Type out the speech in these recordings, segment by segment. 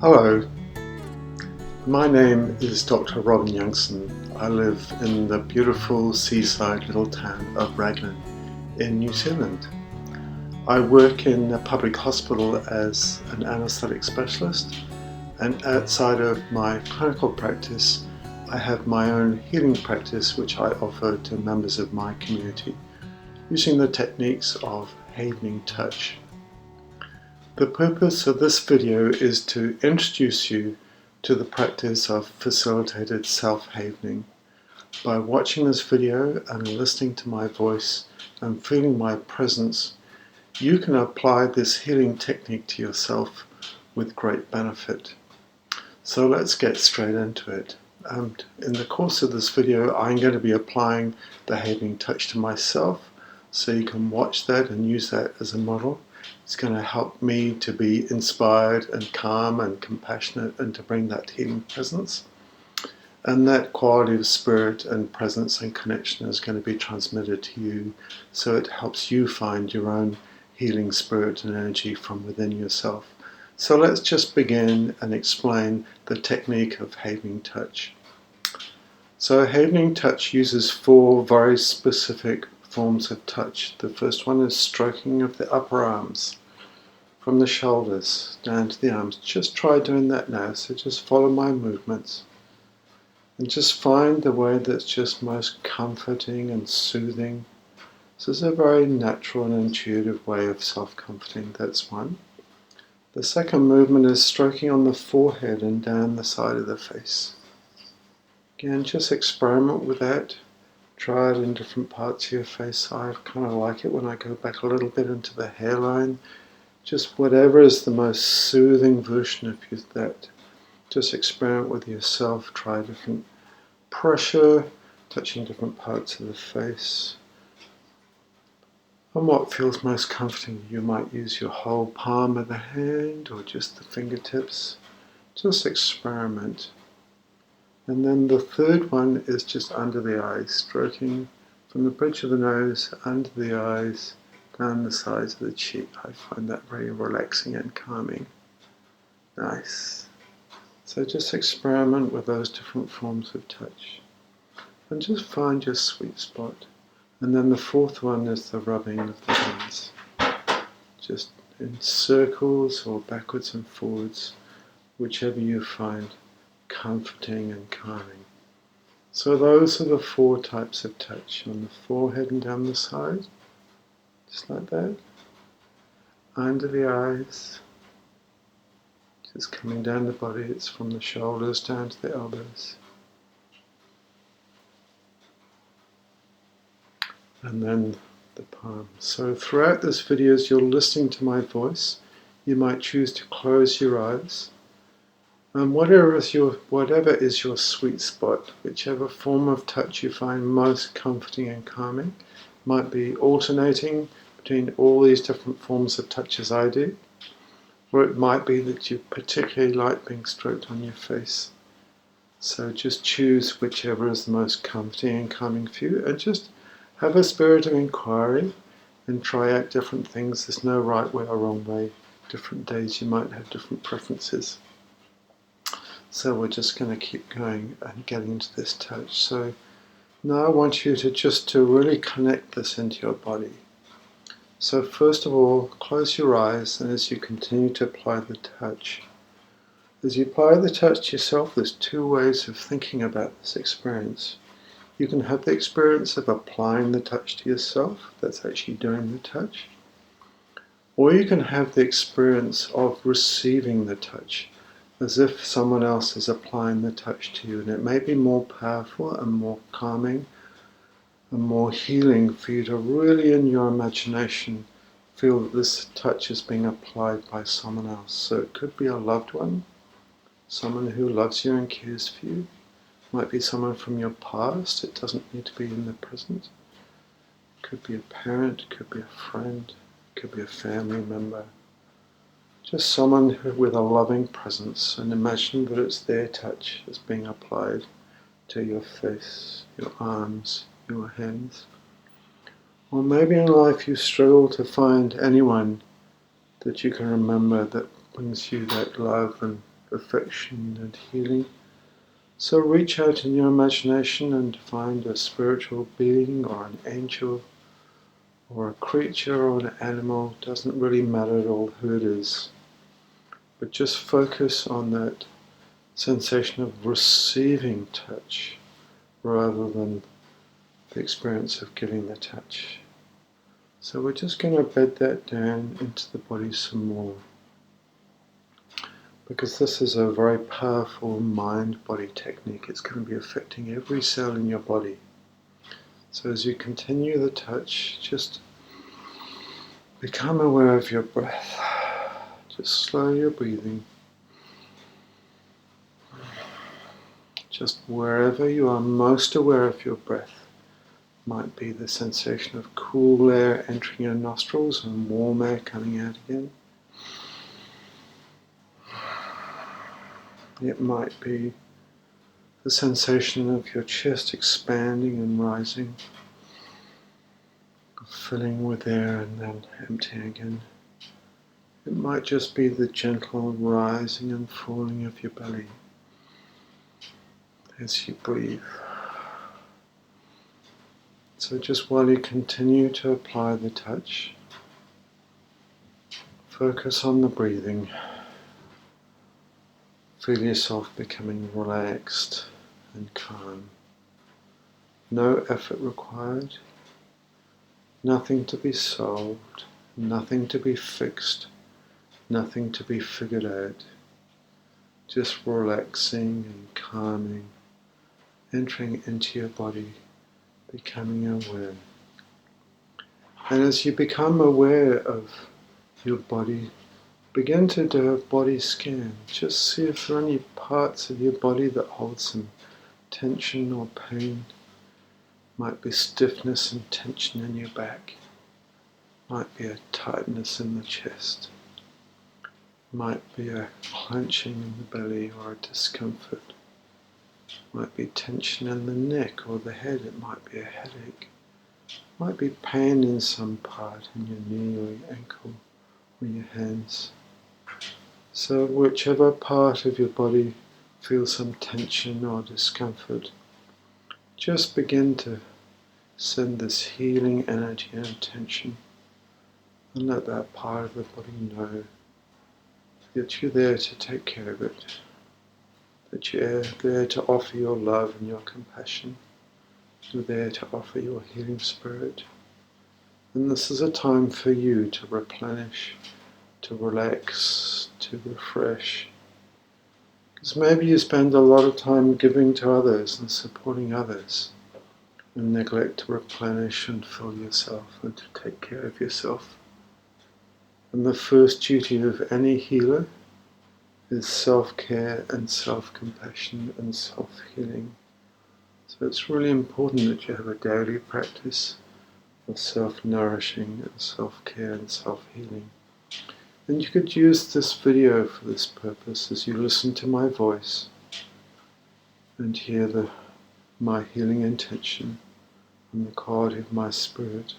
Hello, my name is Dr. Robin Youngson. I live in the beautiful seaside little town of Raglan in New Zealand. I work in a public hospital as an anaesthetic specialist, and outside of my clinical practice I have my own healing practice which I offer to members of my community using the techniques of havening touch. The purpose of this video is to introduce you to the practice of facilitated self-havening. By watching this video and listening to my voice and feeling my presence, you can apply this healing technique to yourself with great benefit. So let's get straight into it. In the course of this video, I'm going to be applying the havening touch to myself, so you can watch that and use that as a model. It's going to help me to be inspired and calm and compassionate and to bring that healing presence. And that quality of spirit and presence and connection is going to be transmitted to you, so it helps you find your own healing spirit and energy from within yourself. So let's just begin and explain the technique of havening touch. So havening touch uses 4 very specific forms of touch. The first one is stroking of the upper arms, from the shoulders down to the arms. Just try doing that now, so just follow my movements and just find the way that's just most comforting and soothing. This is a very natural and intuitive way of self-comforting. That's one. The second movement is stroking on the forehead and down the side of the face. Again, just experiment with that. Try it in different parts of your face. I kind of like it when I go back a little bit into the hairline. Just whatever is the most soothing version of that. Just experiment with yourself. Try different pressure, touching different parts of the face. And what feels most comforting. You might use your whole palm of the hand or just the fingertips. Just experiment. And then the third one is just under the eyes, stroking from the bridge of the nose, under the eyes, down the sides of the cheek. I find that very relaxing and calming. Nice. So just experiment with those different forms of touch. And just find your sweet spot. And then the fourth one is the rubbing of the hands. Just in circles or backwards and forwards, whichever you find comforting and calming. So those are the 4 types of touch. On the forehead and down the side, just like that. Under the eyes, just coming down the body. It's from the shoulders down to the elbows. And then the palm. So throughout this video, as you're listening to my voice, you might choose to close your eyes. And whatever is your sweet spot, whichever form of touch you find most comforting and calming, might be alternating between all these different forms of touch as I do, or it might be that you particularly like being stroked on your face. So just choose whichever is the most comforting and calming for you, and just have a spirit of inquiry and try out different things. There's no right way or wrong way. Different days you might have different preferences. So we're just going to keep going and getting into this touch. So now I want you to really connect this into your body. So first of all, close your eyes, and as you continue to apply the touch, as you apply the touch to yourself, there's 2 ways of thinking about this experience. You can have the experience of applying the touch to yourself, that's actually doing the touch, or you can have the experience of receiving the touch, as if someone else is applying the touch to you, and it may be more powerful and more calming and more healing for you to really in your imagination feel that this touch is being applied by someone else. So it could be a loved one, someone who loves you and cares for you. It might be someone from your past, it doesn't need to be in the present. It could be a parent, it could be a friend, it could be a family member. Just someone with a loving presence, and imagine that it's their touch that's being applied to your face, your arms, your hands. Or maybe in life you struggle to find anyone that you can remember that brings you that love and affection and healing. So reach out in your imagination and find a spiritual being or an angel or a creature or an animal. Doesn't really matter at all who it is. But just focus on that sensation of receiving touch rather than the experience of giving the touch. So we're just going to bed that down into the body some more, because this is a very powerful mind-body technique. It's going to be affecting every cell in your body. So as you continue the touch, just become aware of your breath. Just slow your breathing. Just wherever you are most aware of your breath. Might be the sensation of cool air entering your nostrils and warm air coming out again. It might be the sensation of your chest expanding and rising, filling with air and then emptying again. It might just be the gentle rising and falling of your belly as you breathe. So just while you continue to apply the touch, focus on the breathing. Feel yourself becoming relaxed and calm. No effort required, nothing to be solved, nothing to be fixed, nothing to be figured out. Just relaxing and calming, entering into your body, becoming aware. And as you become aware of your body, begin to do a body scan. Just see if there are any parts of your body that hold some tension or pain. Might be stiffness and tension in your back. Might be a tightness in the chest. Might be a clenching in the belly or a discomfort. Might be tension in the neck or the head. It might be a headache. Might be pain in some part, in your knee or your ankle or your hands. So whichever part of your body feels some tension or discomfort, just begin to send this healing energy and attention and let that part of the body know that you're there to take care of it, that you're there to offer your love and your compassion, you're there to offer your healing spirit. And this is a time for you to replenish, to relax, to refresh. Because maybe you spend a lot of time giving to others and supporting others and neglect to replenish and fill yourself and to take care of yourself. And the first duty of any healer is self-care and self-compassion and self-healing. So it's really important that you have a daily practice of self-nourishing and self-care and self-healing. And you could use this video for this purpose as you listen to my voice and hear my healing intention and the quality of my spirit.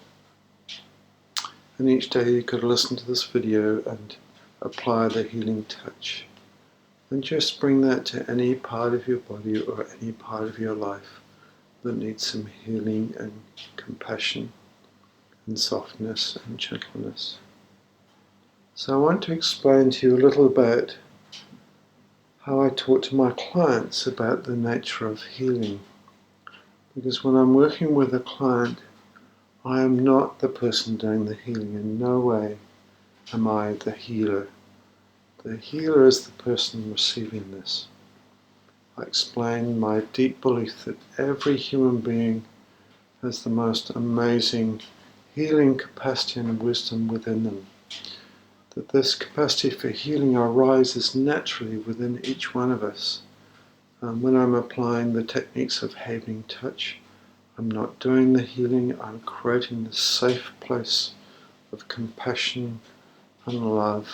And each day you could listen to this video and apply the healing touch. And just bring that to any part of your body or any part of your life that needs some healing and compassion and softness and gentleness. So I want to explain to you a little about how I talk to my clients about the nature of healing. Because when I'm working with a client, I am not the person doing the healing. In no way am I the healer. The healer is the person receiving this. I explain my deep belief that every human being has the most amazing healing capacity and wisdom within them. That this capacity for healing arises naturally within each one of us. When I'm applying the techniques of healing touch, I'm not doing the healing, I'm creating this safe place of compassion and love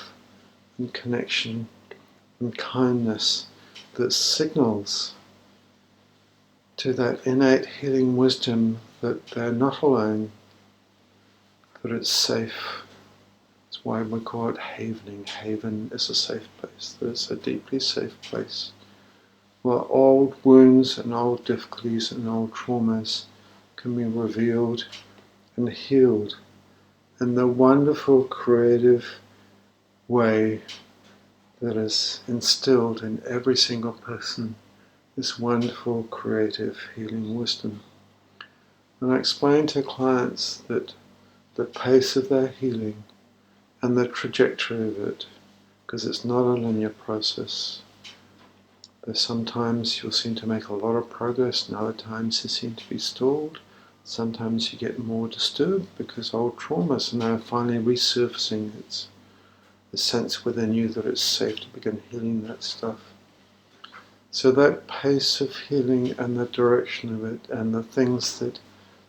and connection and kindness that signals to that innate healing wisdom that they're not alone, that it's safe, That's why we call it havening. Haven is a safe place. It's a deeply safe place where old wounds and old difficulties and old traumas can be revealed and healed in the wonderful creative way that is instilled in every single person, this wonderful creative healing wisdom. And I explain to clients that the pace of their healing and the trajectory of it, because it's not a linear process. There's sometimes you'll seem to make a lot of progress, and other times you seem to be stalled. Sometimes you get more disturbed because old traumas are now finally resurfacing. It's the sense within you that it's safe to begin healing that stuff. So that pace of healing and the direction of it and the things that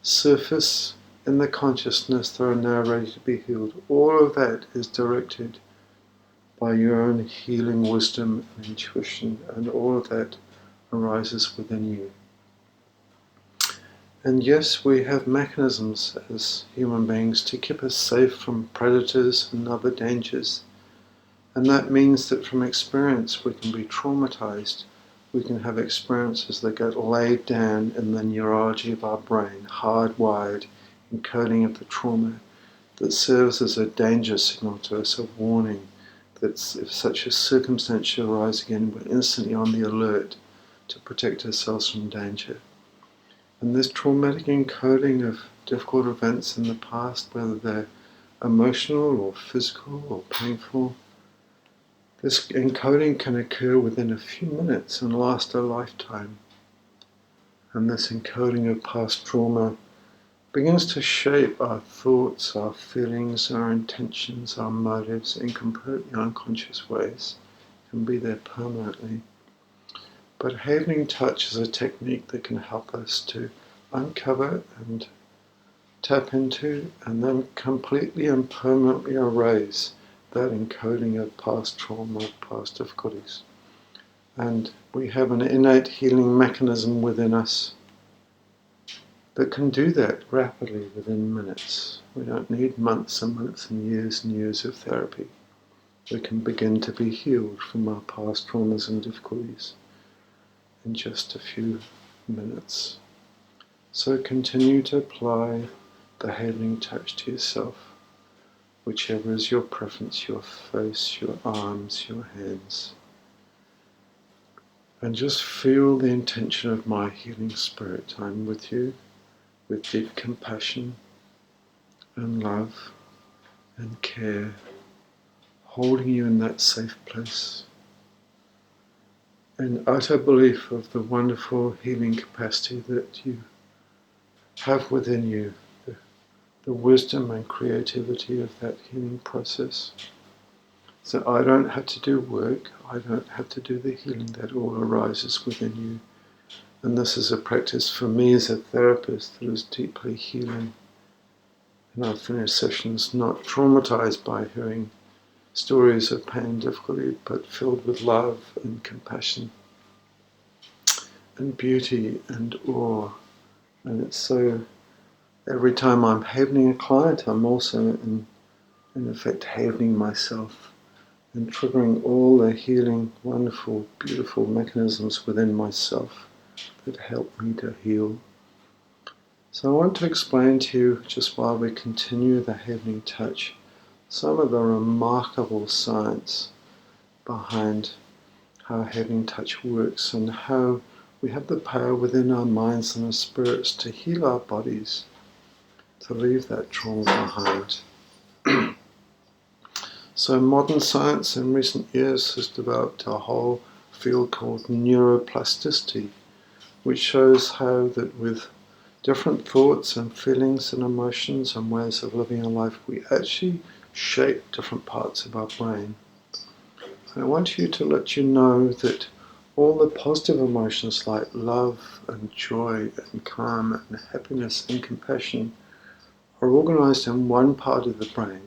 surface in the consciousness that are now ready to be healed, all of that is directed by your own healing wisdom and intuition, and all of that arises within you. And yes, we have mechanisms as human beings to keep us safe from predators and other dangers. And that means that from experience we can be traumatized. We can have experiences that get laid down in the neurology of our brain, hardwired, encoding of the trauma, that serves as a danger signal to us, a warning that if such a circumstance should arise again, we're instantly on the alert to protect ourselves from danger. And this traumatic encoding of difficult events in the past, whether they're emotional or physical or painful, this encoding can occur within a few minutes and last a lifetime. And this encoding of past trauma begins to shape our thoughts, our feelings, our intentions, our motives in completely unconscious ways, can be there permanently. But havening touch is a technique that can help us to uncover and tap into and then completely and permanently erase that encoding of past trauma, past difficulties. And we have an innate healing mechanism within us that can do that rapidly within minutes. We don't need months and months and years of therapy. We can begin to be healed from our past traumas and difficulties in just a few minutes. So continue to apply the healing touch to yourself, whichever is your preference, your face, your arms, your hands. And just feel the intention of my healing spirit. I'm with you with deep compassion and love and care, holding you in that safe place. In utter belief of the wonderful healing capacity that you have within you, the wisdom and creativity of that healing process. So I don't have to do work, I don't have to do the healing, that all arises within you. And this is a practice for me as a therapist that is deeply healing. And I finish sessions not traumatized by hearing stories of pain and difficulty, but filled with love and compassion and beauty and awe. And it's so, every time I'm havening a client, I'm also in effect havening myself and triggering all the healing, wonderful, beautiful mechanisms within myself that help me to heal. So I want to explain to you, just while we continue the havening touch, some of the remarkable science behind how havening touch works and how we have the power within our minds and our spirits to heal our bodies, to leave that trauma behind. So modern science in recent years has developed a whole field called neuroplasticity, which shows how that with different thoughts and feelings and emotions and ways of living our life, we actually shape different parts of our brain. And I want to let you know that all the positive emotions like love and joy and calm and happiness and compassion are organized in one part of the brain.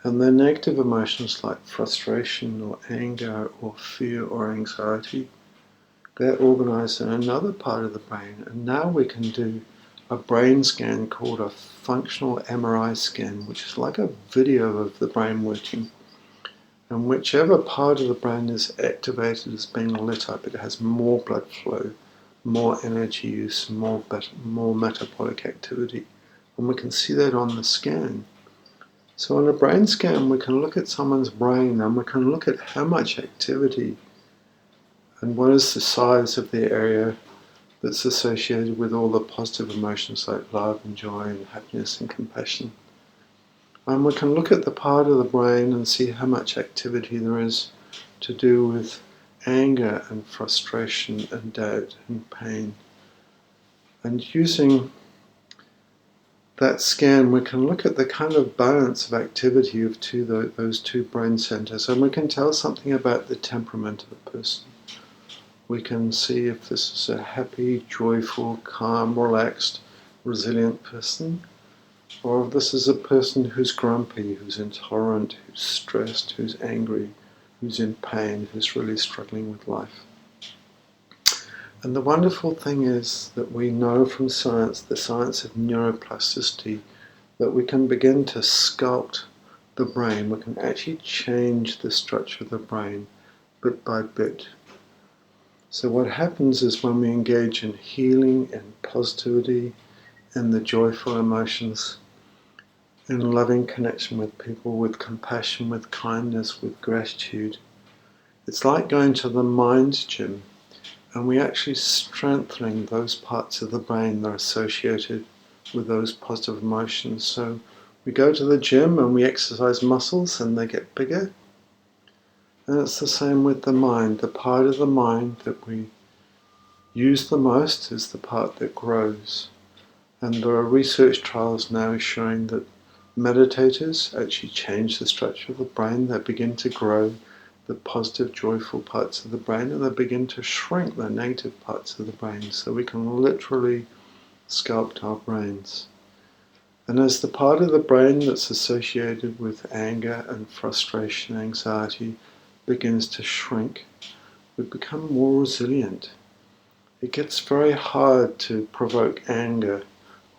And the negative emotions like frustration or anger or fear or anxiety, they're organized in another part of the brain. And now we can do a brain scan called a functional MRI scan, which is like a video of the brain working. And whichever part of the brain is activated is being lit up. It has more blood flow, more energy use, more metabolic activity. And we can see that on the scan. So on a brain scan, we can look at someone's brain and we can look at how much activity and what is the size of the area that's associated with all the positive emotions like love and joy and happiness and compassion. And we can look at the part of the brain and see how much activity there is to do with anger and frustration and doubt and pain. And using that scan, we can look at the kind of balance of activity of those two brain centers, and we can tell something about the temperament of a person. We can see if this is a happy, joyful, calm, relaxed, resilient person, or if this is a person who's grumpy, who's intolerant, who's stressed, who's angry, who's in pain, who's really struggling with life. And the wonderful thing is that we know from science, the science of neuroplasticity, that we can begin to sculpt the brain. We can actually change the structure of the brain bit by bit. So what happens is when we engage in healing and positivity and the joyful emotions, in loving connection with people, with compassion, with kindness, with gratitude, it's like going to the mind gym. And we actually strengthening those parts of the brain that are associated with those positive emotions. So we go to the gym and we exercise muscles and they get bigger. And it's the same with the mind. The part of the mind that we use the most is the part that grows. And there are research trials now showing that meditators actually change the structure of the brain. They begin to grow the positive, joyful parts of the brain, and they begin to shrink the negative parts of the brain. So we can literally sculpt our brains. And as the part of the brain that's associated with anger and frustration, anxiety, begins to shrink, we become more resilient. It gets very hard to provoke anger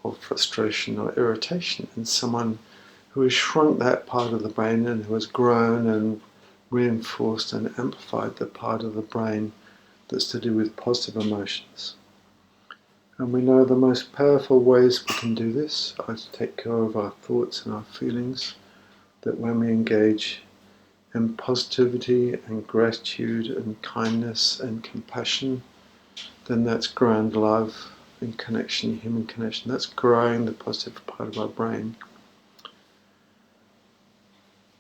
or frustration or irritation in someone who has shrunk that part of the brain and who has grown and reinforced and amplified the part of the brain that's to do with positive emotions. And we know the most powerful ways we can do this are to take care of our thoughts and our feelings, that when we engage in positivity and gratitude and kindness and compassion, then that's growing love and connection, human connection. That's growing the positive part of our brain.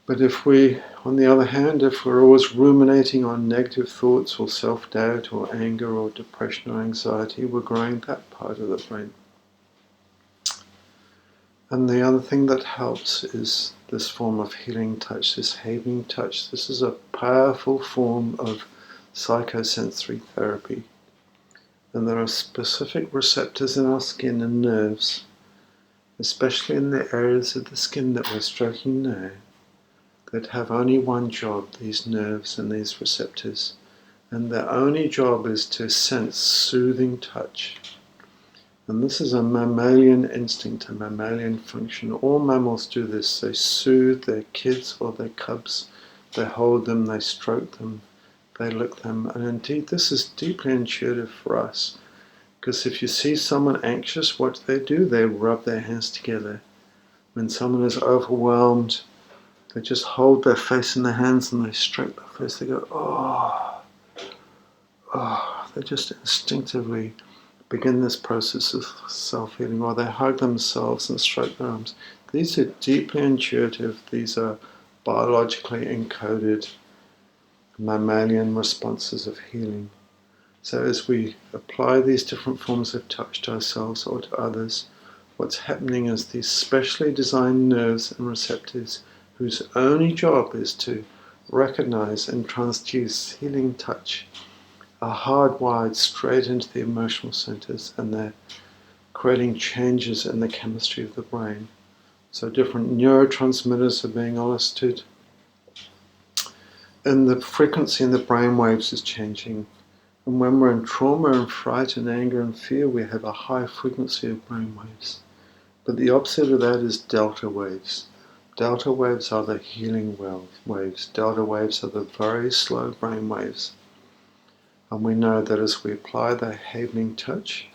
But if we, on the other hand, if we're always ruminating on negative thoughts or self-doubt or anger or depression or anxiety, we're growing that part of the brain. And the other thing that helps is this form of healing touch, this havening touch. This is a powerful form of psychosensory therapy. And there are specific receptors in our skin and nerves, especially in the areas of the skin that we're stroking now, that have only one job, these nerves and these receptors. And their only job is to sense soothing touch. And this is a mammalian instinct, a mammalian function. All mammals do this. They soothe their kids or their cubs. They hold them, they stroke them, they lick them. And indeed, this is deeply intuitive for us. Because if you see someone anxious, what do? They rub their hands together. When someone is overwhelmed, they just hold their face in their hands and they stroke their face. They go, oh, oh. They just instinctively begin this process of self-healing, or they hug themselves and stroke their arms. These are deeply intuitive. These are biologically encoded mammalian responses of healing. So as we apply these different forms of touch to ourselves or to others, what's happening is these specially designed nerves and receptors whose only job is to recognize and transduce healing touch are hardwired straight into the emotional centers, and they're creating changes in the chemistry of the brain. So different neurotransmitters are being elicited, and the frequency in the brain waves is changing, And when we're in trauma and fright and anger and fear, we have a high frequency of brain waves. But the opposite of that is delta waves. Delta waves are the healing waves. Delta waves are the very slow brain waves. And we know that as we apply the havening touch,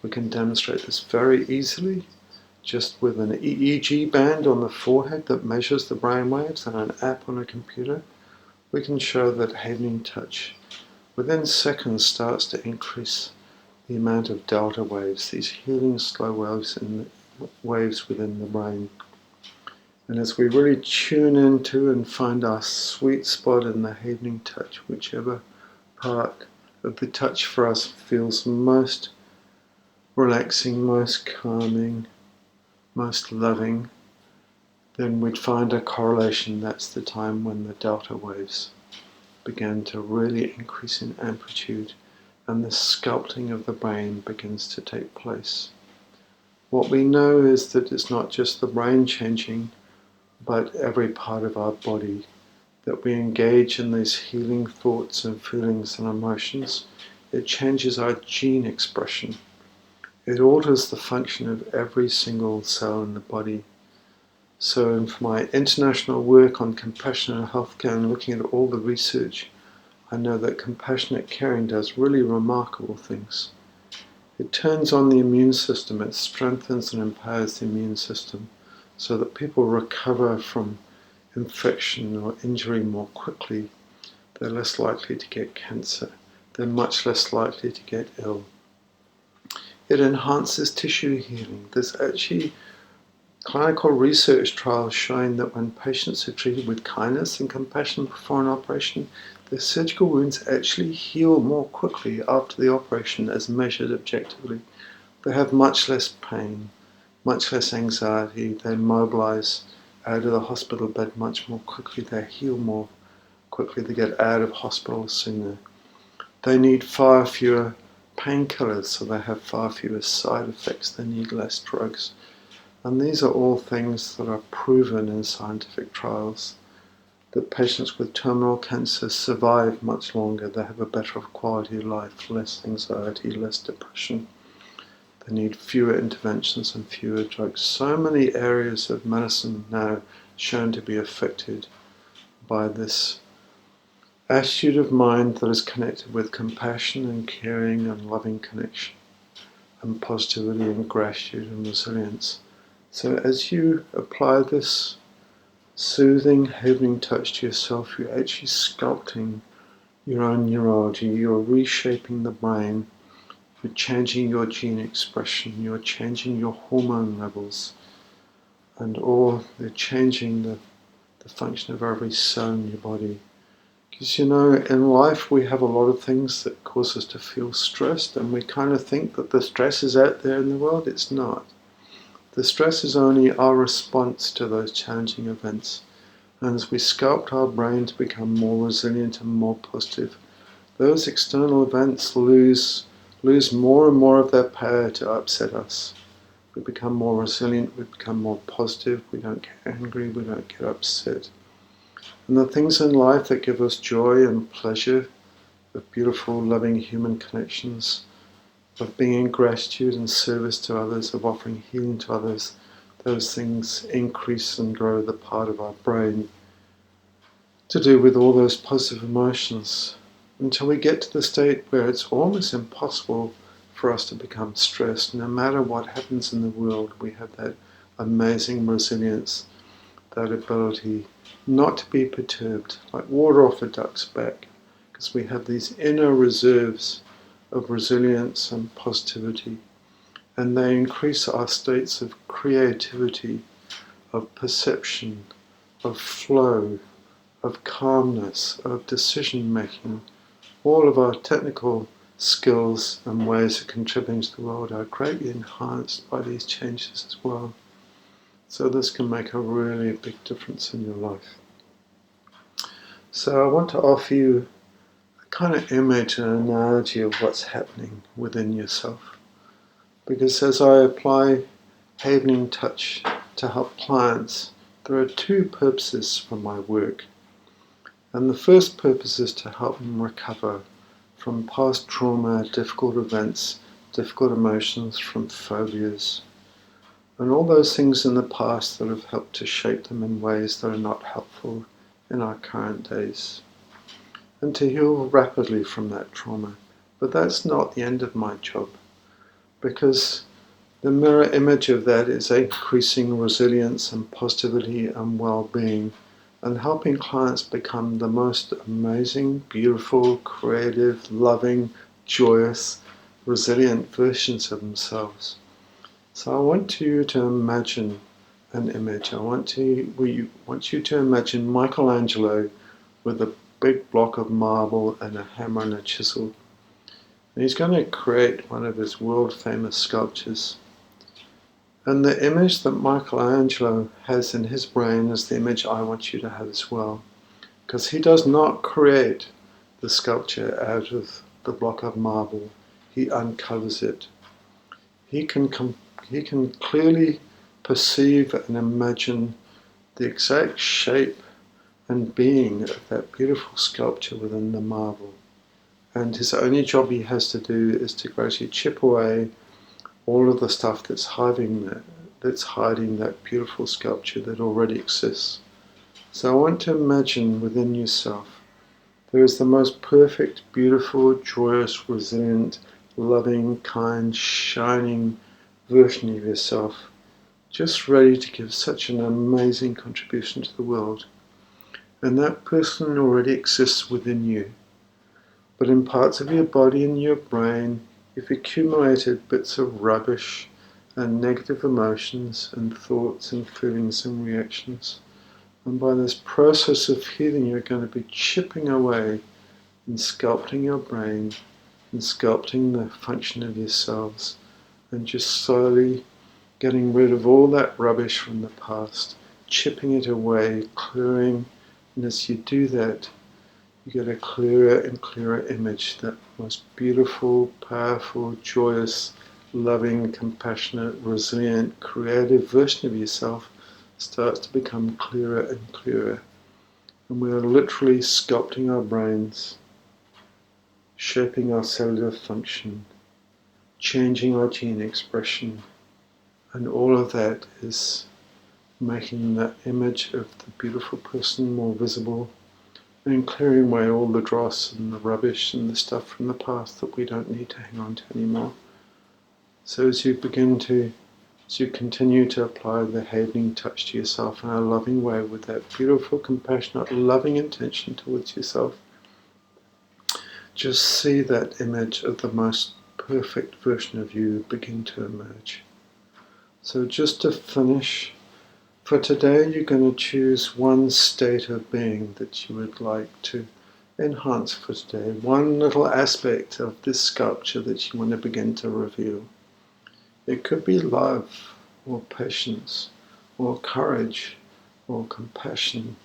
we can demonstrate this very easily, just with an EEG band on the forehead that measures the brain waves and an app on a computer. We can show that havening touch within seconds starts to increase the amount of delta waves, these healing slow waves within the brain. And as we really tune into and find our sweet spot in the havening touch, whichever part of the touch for us feels most relaxing, most calming, most loving, then we'd find a correlation. That's the time when the delta waves began to really increase in amplitude and the sculpting of the brain begins to take place. What we know is that it's not just the brain changing, but every part of our body, that we engage in these healing thoughts and feelings and emotions. It changes our gene expression. It alters the function of every single cell in the body. So for my international work on compassionate healthcare and looking at all the research, I know that compassionate caring does really remarkable things. It turns on the immune system, it strengthens and empowers the immune system so that people recover from infection or injury more quickly. They're less likely to get cancer. They're much less likely to get ill. It enhances tissue healing. There's actually clinical research trials showing that when patients are treated with kindness and compassion before an operation, their surgical wounds actually heal more quickly after the operation as measured objectively. They have much less pain, much less anxiety. They mobilize out of the hospital bed much more quickly. They heal more quickly. They get out of hospital sooner. They need far fewer painkillers, so they have far fewer side effects. They need less drugs. And these are all things that are proven in scientific trials, that patients with terminal cancer survive much longer. They have a better quality of life, less anxiety, less depression. They need fewer interventions and fewer drugs. So many areas of medicine now shown to be affected by this attitude of mind that is connected with compassion and caring and loving connection and positivity and gratitude and resilience. So as you apply this soothing, havening touch to yourself, you're actually sculpting your own neurology. You're reshaping the brain. You're changing your gene expression. You're changing your hormone levels. And they're changing the function of every cell in your body. Because in life we have a lot of things that cause us to feel stressed, and we kind of think that the stress is out there in the world. It's not. The stress is only our response to those challenging events. And as we sculpt our brain to become more resilient and more positive, those external events lose more and more of their power to upset us. We become more resilient, we become more positive, we don't get angry, we don't get upset. And the things in life that give us joy and pleasure, of beautiful, loving human connections, of being in gratitude and service to others, of offering healing to others, those things increase and grow the part of our brain to do with all those positive emotions, until we get to the state where it's almost impossible for us to become stressed. No matter what happens in the world, we have that amazing resilience, that ability not to be perturbed, like water off a duck's back, because we have these inner reserves of resilience and positivity, and they increase our states of creativity, of perception, of flow, of calmness, of decision making. All of our technical skills and ways of contributing to the world are greatly enhanced by these changes as well. So this can make a really big difference in your life. So I want to offer you a kind of image and analogy of what's happening within yourself. Because as I apply havening touch to help clients, there are two purposes for my work. And the first purpose is to help them recover from past trauma, difficult events, difficult emotions, from phobias, and all those things in the past that have helped to shape them in ways that are not helpful in our current days, and to heal rapidly from that trauma. But that's not the end of my job, because the mirror image of that is increasing resilience and positivity and well-being, and helping clients become the most amazing, beautiful, creative, loving, joyous, resilient versions of themselves. So I want you to imagine an image. I want you to imagine Michelangelo with a big block of marble and a hammer and a chisel. And he's going to create one of his world-famous sculptures. And the image that Michelangelo has in his brain is the image I want you to have as well. Because he does not create the sculpture out of the block of marble. He uncovers it. He can clearly perceive and imagine the exact shape and being of that beautiful sculpture within the marble. And his only job he has to do is to gradually chip away all of the stuff that's hiding that beautiful sculpture that already exists. So I want to imagine within yourself there is the most perfect, beautiful, joyous, resilient, loving, kind, shining version of yourself, just ready to give such an amazing contribution to the world. And that person already exists within you. But in parts of your body and your brain, you've accumulated bits of rubbish and negative emotions and thoughts and feelings and reactions. And by this process of healing, you're going to be chipping away and sculpting your brain and sculpting the function of your cells, and just slowly getting rid of all that rubbish from the past, chipping it away, clearing. And as you do that, you get a clearer and clearer image. That most beautiful, powerful, joyous, loving, compassionate, resilient, creative version of yourself starts to become clearer and clearer. And we are literally sculpting our brains, shaping our cellular function, changing our gene expression, and all of that is making that image of the beautiful person more visible, and clearing away all the dross and the rubbish and the stuff from the past that we don't need to hang on to anymore. So as you continue to apply the healing touch to yourself in a loving way with that beautiful, compassionate, loving intention towards yourself, just see that image of the most perfect version of you begin to emerge. So just to finish, for today you're going to choose one state of being that you would like to enhance for today, one little aspect of this sculpture that you want to begin to reveal. It could be love, or patience, or courage, or compassion,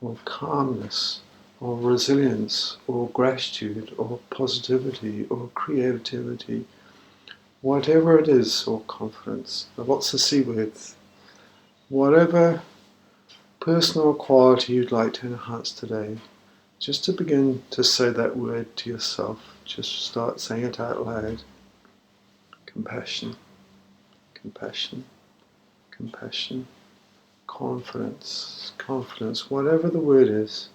or calmness, or resilience, or gratitude, or positivity, or creativity, whatever it is, or confidence. There are lots of C words. Whatever personal quality you'd like to enhance today, just to begin to say that word to yourself, just start saying it out loud. Compassion, compassion, compassion, confidence, confidence, whatever the word is.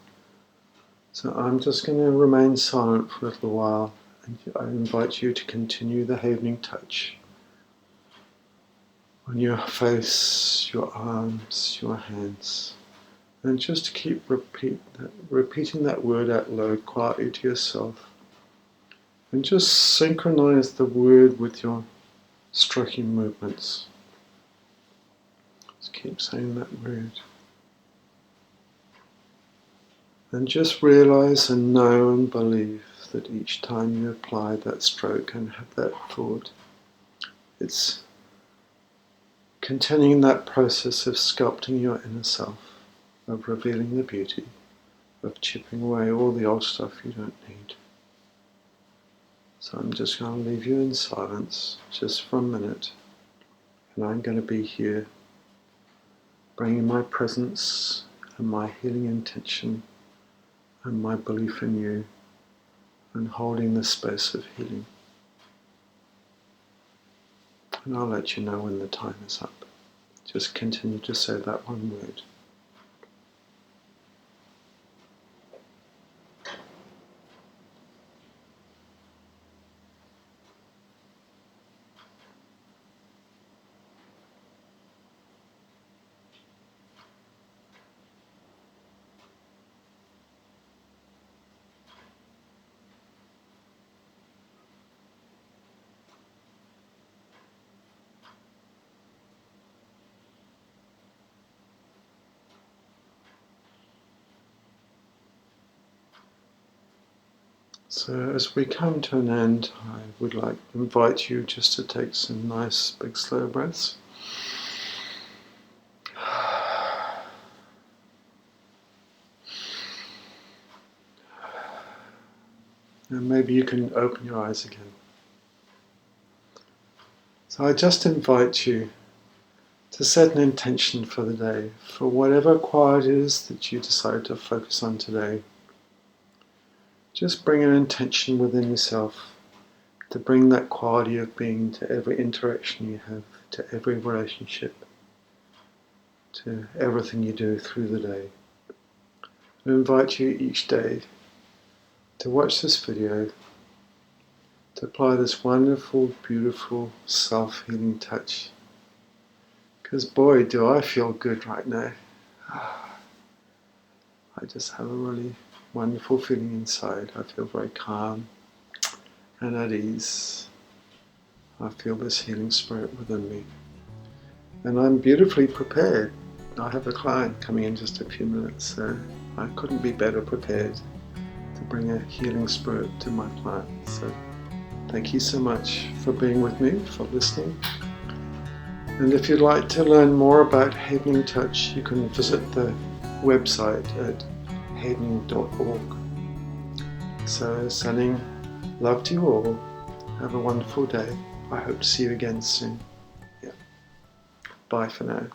So I'm just going to remain silent for a little while, and I invite you to continue the healing touch on your face, your arms, your hands, and just keep repeating that word out loud quietly to yourself, and just synchronize the word with your stroking movements. Just keep saying that word. And just realize and know and believe that each time you apply that stroke and have that thought, it's continuing that process of sculpting your inner self, of revealing the beauty, of chipping away all the old stuff you don't need. So I'm just going to leave you in silence just for a minute, and I'm going to be here bringing my presence and my healing intention and my belief in you, and holding the space of healing. And I'll let you know when the time is up. Just continue to say that one word. So as we come to an end, I would like to invite you just to take some nice big slow breaths. And maybe you can open your eyes again. So I just invite you to set an intention for the day, for whatever quiet it is that you decide to focus on today. Just bring an intention within yourself to bring that quality of being to every interaction you have, to every relationship, to everything you do through the day. I invite you each day to watch this video, to apply this wonderful, beautiful, self-healing touch. Because boy, do I feel good right now. I just have a really wonderful feeling inside. I feel very calm and at ease. I feel this healing spirit within me. And I'm beautifully prepared. I have a client coming in just a few minutes, so I couldn't be better prepared to bring a healing spirit to my client. So thank you so much for being with me, for listening. And if you'd like to learn more about Havening Touch, you can visit the website at havening.org. So sending love to you all. Have a wonderful day. I hope to see you again soon. Yeah. Bye for now.